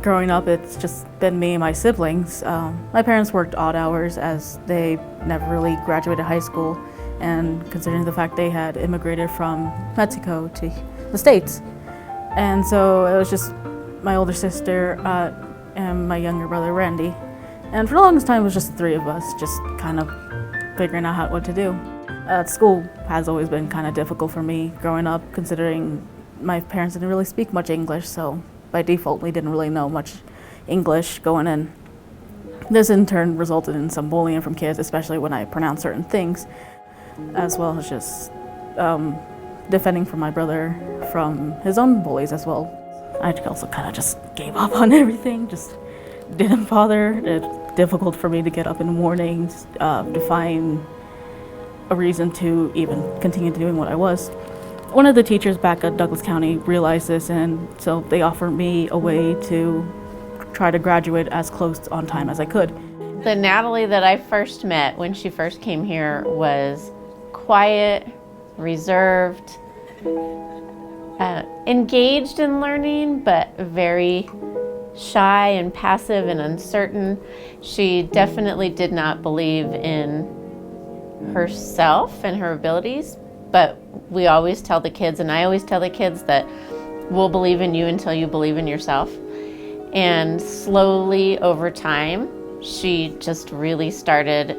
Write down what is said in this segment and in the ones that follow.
Growing up, it's just been me and my siblings. My parents worked odd hours as they never really graduated high school, and considering the fact they had immigrated from Mexico to the States. And so it was just my older sister and my younger brother, Randy. And for the longest time, it was just the three of us, just kind of figuring out what to do. School has always been kind of difficult for me growing up, considering my parents didn't really speak much English, so by default, we didn't really know much English going in. This in turn resulted in some bullying from kids, especially when I pronounced certain things, as well as just defending from my brother from his own bullies as well. I also kind of just gave up on everything, just didn't bother. It's difficult for me to get up in the mornings, to find a reason to even continue doing what I was. One of the teachers back at Douglas County realized this, and so they offered me a way to try to graduate as close on time as I could. The Natalie that I first met when she first came here was quiet, reserved, engaged in learning, but very shy and passive and uncertain. She definitely did not believe in herself and her abilities, but we always tell the kids, and I always tell the kids, that we'll believe in you until you believe in yourself. And slowly over time, she just really started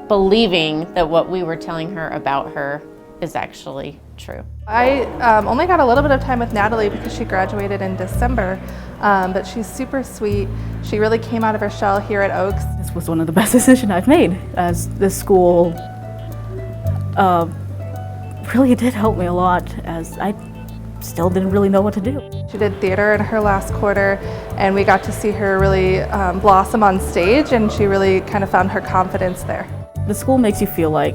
believing that what we were telling her about her is actually true. I only got a little bit of time with Natalie because she graduated in December, but she's super sweet. She really came out of her shell here at Oaks. This was one of the best decisions I've made, as this school really did help me a lot, as I still didn't really know what to do. She did theater in her last quarter, and we got to see her really blossom on stage, and she really kind of found her confidence there. The school makes you feel like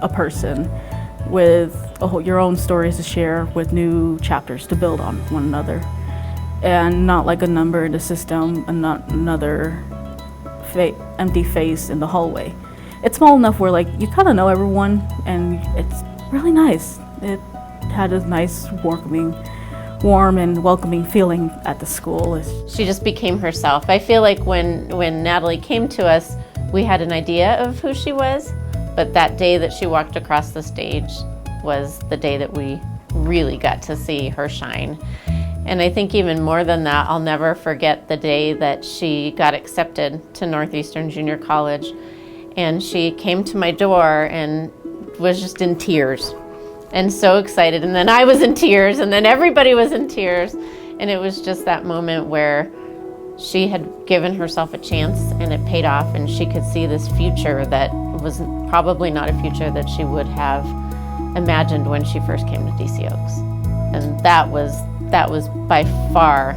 a person with your own stories to share, with new chapters to build on one another, and not like a number in the system and not another empty face in the hallway. It's small enough where you kind of know everyone, and it's really nice. It had a nice, warm and welcoming feeling at the school. She just became herself. I feel like when Natalie came to us, we had an idea of who she was, but that day that she walked across the stage was the day that we really got to see her shine. And I think even more than that, I'll never forget the day that she got accepted to Northeastern Junior College. And she came to my door and was just in tears and so excited. And then I was in tears, and then everybody was in tears. And it was just that moment where she had given herself a chance and it paid off, and she could see this future that was probably not a future that she would have imagined when she first came to DC Oaks. And that was by far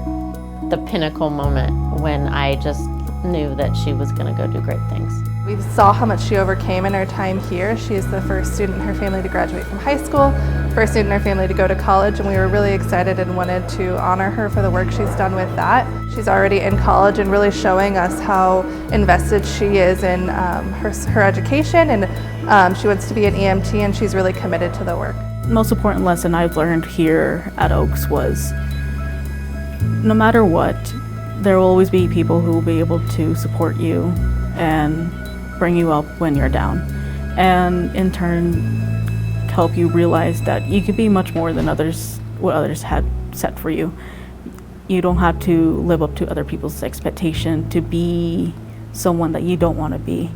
the pinnacle moment when I just knew that she was going to go do great things. We saw how much she overcame in her time here. She is the first student in her family to graduate from high school, first student in her family to go to college, and we were really excited and wanted to honor her for the work she's done with that. She's already in college and really showing us how invested she is in her education, and she wants to be an EMT, and she's really committed to the work. The most important lesson I've learned here at Oaks was, no matter what, there will always be people who will be able to support you and bring you up when you're down, and in turn help you realize that you could be much more than what others had set for you. You don't have to live up to other people's expectation to be someone that you don't want to be,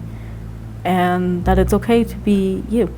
and that it's okay to be you.